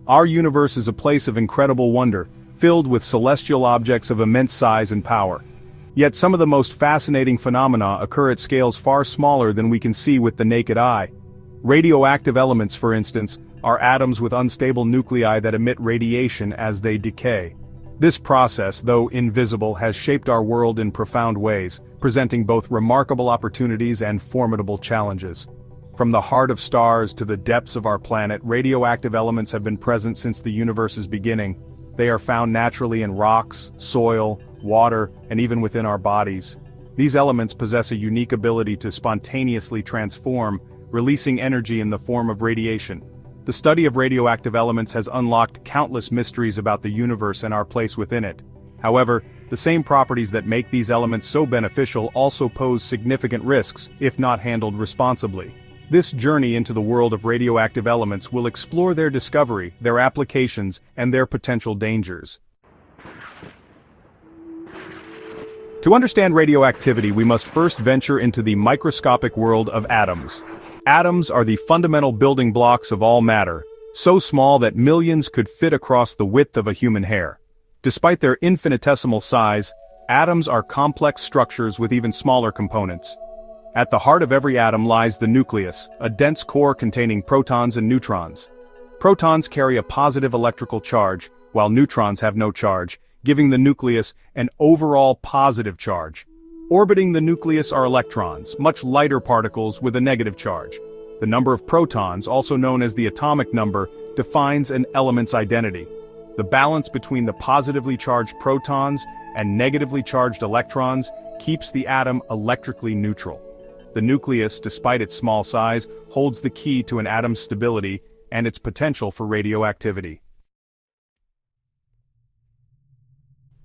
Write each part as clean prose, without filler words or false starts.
Our universe is a place of incredible wonder, filled with celestial objects of immense size and power. Yet some of the most fascinating phenomena occur at scales far smaller than we can see with the naked eye. Radioactive elements, for instance, are atoms with unstable nuclei that emit radiation as they decay. This process, though invisible, has shaped our world in profound ways, presenting both remarkable opportunities and formidable challenges. From the heart of stars to the depths of our planet, radioactive elements have been present since the universe's beginning. They are found naturally in rocks, soil, water, and even within our bodies. These elements possess a unique ability to spontaneously transform, releasing energy in the form of radiation. The study of radioactive elements has unlocked countless mysteries about the universe and our place within it. However, the same properties that make these elements so beneficial also pose significant risks, if not handled responsibly. This journey into the world of radioactive elements will explore their discovery, their applications, and their potential dangers. To understand radioactivity, we must first venture into the microscopic world of atoms. Atoms are the fundamental building blocks of all matter, so small that millions could fit across the width of a human hair. Despite their infinitesimal size, atoms are complex structures with even smaller components. At the heart of every atom lies the nucleus, a dense core containing protons and neutrons. Protons carry a positive electrical charge, while neutrons have no charge, giving the nucleus an overall positive charge. Orbiting the nucleus are electrons, much lighter particles with a negative charge. The number of protons, also known as the atomic number, defines an element's identity. The balance between the positively charged protons and negatively charged electrons keeps the atom electrically neutral. The nucleus, despite its small size, holds the key to an atom's stability and its potential for radioactivity.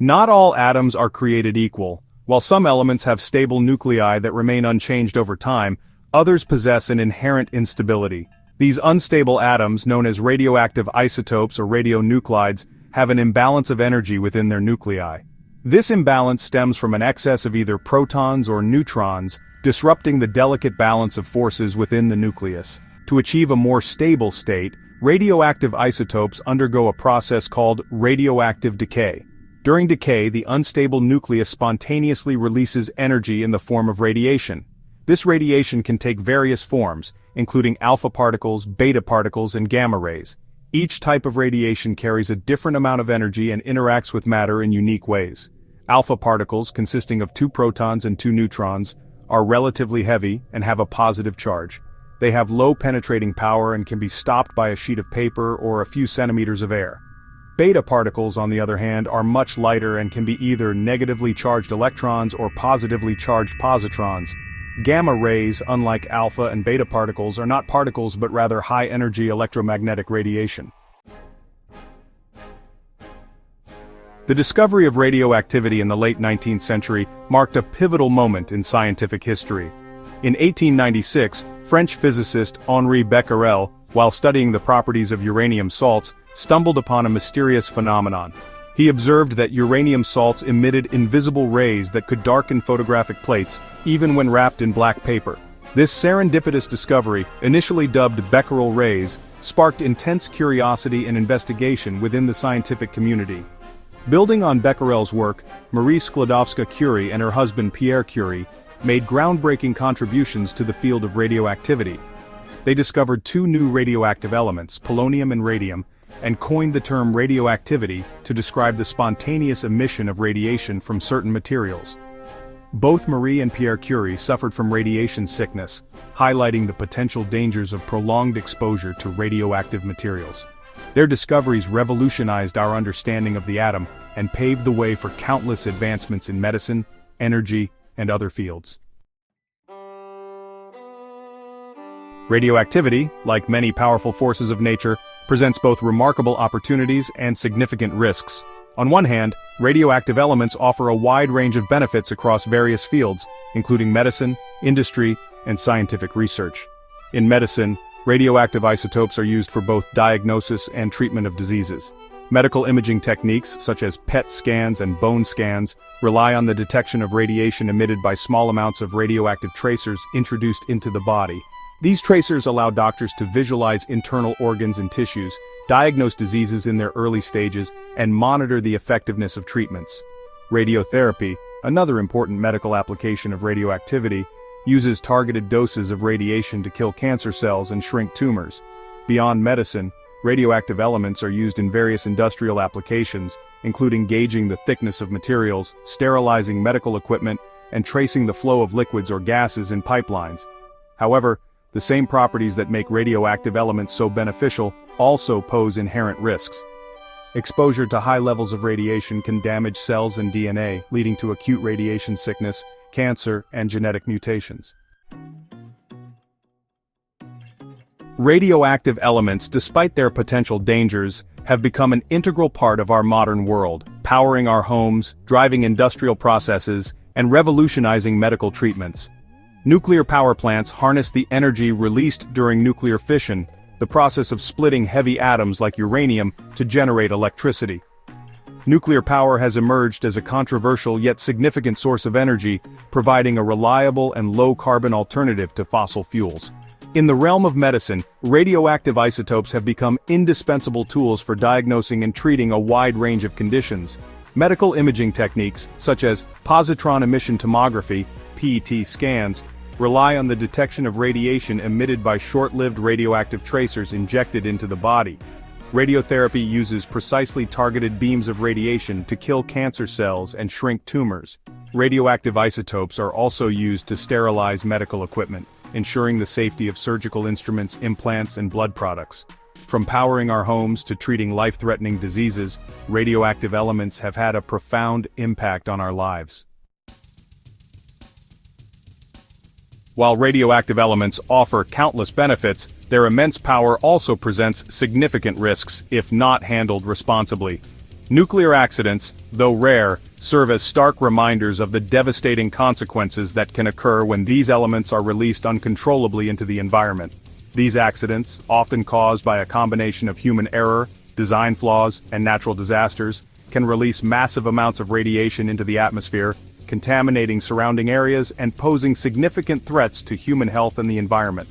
Not all atoms are created equal. While some elements have stable nuclei that remain unchanged over time, others possess an inherent instability. These unstable atoms, known as radioactive isotopes or radionuclides, have an imbalance of energy within their nuclei. This imbalance stems from an excess of either protons or neutrons, disrupting the delicate balance of forces within the nucleus. To achieve a more stable state, radioactive isotopes undergo a process called radioactive decay. During decay, the unstable nucleus spontaneously releases energy in the form of radiation. This radiation can take various forms, including alpha particles, beta particles, and gamma rays. Each type of radiation carries a different amount of energy and interacts with matter in unique ways. Alpha particles, consisting of 2 protons and 2 neutrons, are relatively heavy and have a positive charge. They have low penetrating power and can be stopped by a sheet of paper or a few centimeters of air. Beta particles, on the other hand, are much lighter and can be either negatively charged electrons or positively charged positrons. Gamma rays, unlike alpha and beta particles, are not particles but rather high-energy electromagnetic radiation. The discovery of radioactivity in the late 19th century marked a pivotal moment in scientific history. In 1896, French physicist Henri Becquerel, while studying the properties of uranium salts, stumbled upon a mysterious phenomenon. He observed that uranium salts emitted invisible rays that could darken photographic plates, even when wrapped in black paper. This serendipitous discovery, initially dubbed Becquerel rays, sparked intense curiosity and investigation within the scientific community. Building on Becquerel's work, Marie Sklodowska-Curie and her husband Pierre Curie made groundbreaking contributions to the field of radioactivity. They discovered 2 new radioactive elements, polonium and radium, and coined the term radioactivity to describe the spontaneous emission of radiation from certain materials. Both Marie and Pierre Curie suffered from radiation sickness, highlighting the potential dangers of prolonged exposure to radioactive materials. Their discoveries revolutionized our understanding of the atom and paved the way for countless advancements in medicine, energy, and other fields. Radioactivity, like many powerful forces of nature, presents both remarkable opportunities and significant risks. On one hand, radioactive elements offer a wide range of benefits across various fields, including medicine, industry, and scientific research. In medicine, radioactive isotopes are used for both diagnosis and treatment of diseases. Medical imaging techniques, such as PET scans and bone scans, rely on the detection of radiation emitted by small amounts of radioactive tracers introduced into the body. These tracers allow doctors to visualize internal organs and tissues, diagnose diseases in their early stages, and monitor the effectiveness of treatments. Radiotherapy, another important medical application of radioactivity, uses targeted doses of radiation to kill cancer cells and shrink tumors. Beyond medicine, radioactive elements are used in various industrial applications, including gauging the thickness of materials, sterilizing medical equipment, and tracing the flow of liquids or gases in pipelines. However, the same properties that make radioactive elements so beneficial also pose inherent risks. Exposure to high levels of radiation can damage cells and DNA, leading to acute radiation sickness, cancer, and genetic mutations. Radioactive elements, despite their potential dangers, have become an integral part of our modern world, powering our homes, driving industrial processes, and revolutionizing medical treatments. Nuclear power plants harness the energy released during nuclear fission, the process of splitting heavy atoms like uranium to generate electricity. Nuclear power has emerged as a controversial yet significant source of energy, providing a reliable and low-carbon alternative to fossil fuels. In the realm of medicine, radioactive isotopes have become indispensable tools for diagnosing and treating a wide range of conditions. Medical imaging techniques, such as positron emission tomography, PET scans, rely on the detection of radiation emitted by short-lived radioactive tracers injected into the body. Radiotherapy uses precisely targeted beams of radiation to kill cancer cells and shrink tumors. Radioactive isotopes are also used to sterilize medical equipment, ensuring the safety of surgical instruments, implants, and blood products. From powering our homes to treating life-threatening diseases, radioactive elements have had a profound impact on our lives. While radioactive elements offer countless benefits, their immense power also presents significant risks if not handled responsibly. Nuclear accidents, though rare, serve as stark reminders of the devastating consequences that can occur when these elements are released uncontrollably into the environment. These accidents, often caused by a combination of human error, design flaws, and natural disasters, can release massive amounts of radiation into the atmosphere, contaminating surrounding areas and posing significant threats to human health and the environment.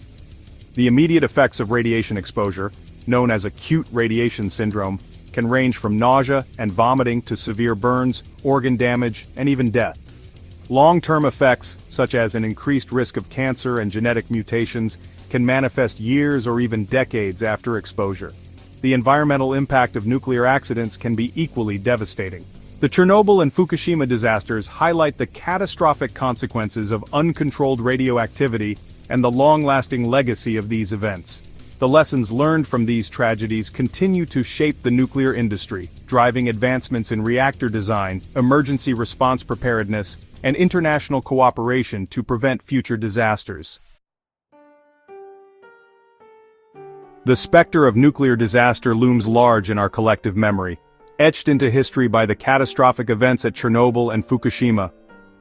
The immediate effects of radiation exposure, known as acute radiation syndrome, can range from nausea and vomiting to severe burns, organ damage, and even death. Long-term effects, such as an increased risk of cancer and genetic mutations, can manifest years or even decades after exposure. The environmental impact of nuclear accidents can be equally devastating. The Chernobyl and Fukushima disasters highlight the catastrophic consequences of uncontrolled radioactivity and the long-lasting legacy of these events. The lessons learned from these tragedies continue to shape the nuclear industry, driving advancements in reactor design, emergency response preparedness, and international cooperation to prevent future disasters. The specter of nuclear disaster looms large in our collective memory, etched into history by the catastrophic events at Chernobyl and Fukushima.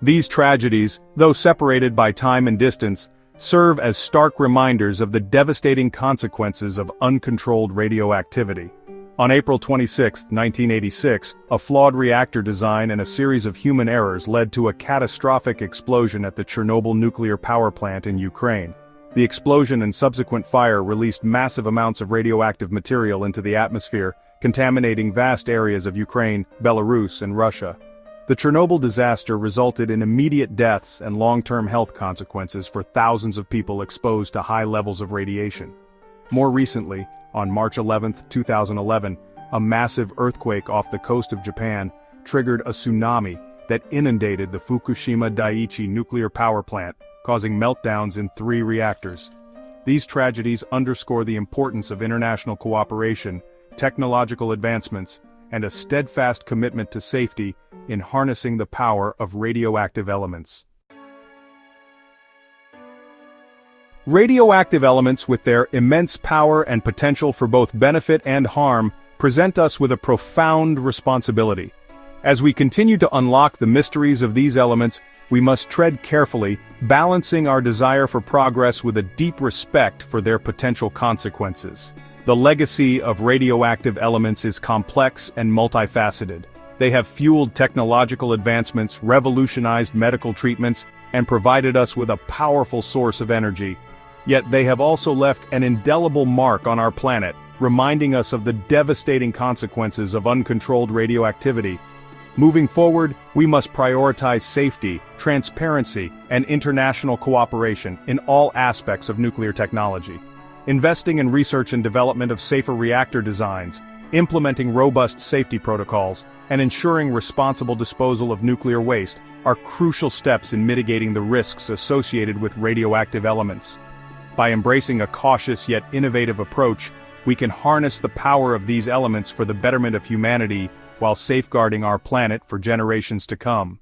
These tragedies, though separated by time and distance, serve as stark reminders of the devastating consequences of uncontrolled radioactivity. On April 26, 1986, a flawed reactor design and a series of human errors led to a catastrophic explosion at the Chernobyl nuclear power plant in Ukraine. The explosion and subsequent fire released massive amounts of radioactive material into the atmosphere, contaminating vast areas of Ukraine, Belarus, and Russia. The Chernobyl disaster resulted in immediate deaths and long-term health consequences for thousands of people exposed to high levels of radiation. More recently, on March 11, 2011, a massive earthquake off the coast of Japan triggered a tsunami that inundated the Fukushima Daiichi nuclear power plant, causing meltdowns in 3 reactors. These tragedies underscore the importance of international cooperation, technological advancements, and a steadfast commitment to safety in harnessing the power of radioactive elements. Radioactive elements, with their immense power and potential for both benefit and harm, present us with a profound responsibility. As we continue to unlock the mysteries of these elements, we must tread carefully, balancing our desire for progress with a deep respect for their potential consequences. The legacy of radioactive elements is complex and multifaceted. They have fueled technological advancements, revolutionized medical treatments, and provided us with a powerful source of energy. Yet they have also left an indelible mark on our planet, reminding us of the devastating consequences of uncontrolled radioactivity. Moving forward, we must prioritize safety, transparency, and international cooperation in all aspects of nuclear technology. Investing in research and development of safer reactor designs, implementing robust safety protocols, and ensuring responsible disposal of nuclear waste are crucial steps in mitigating the risks associated with radioactive elements. By embracing a cautious yet innovative approach, we can harness the power of these elements for the betterment of humanity while safeguarding our planet for generations to come.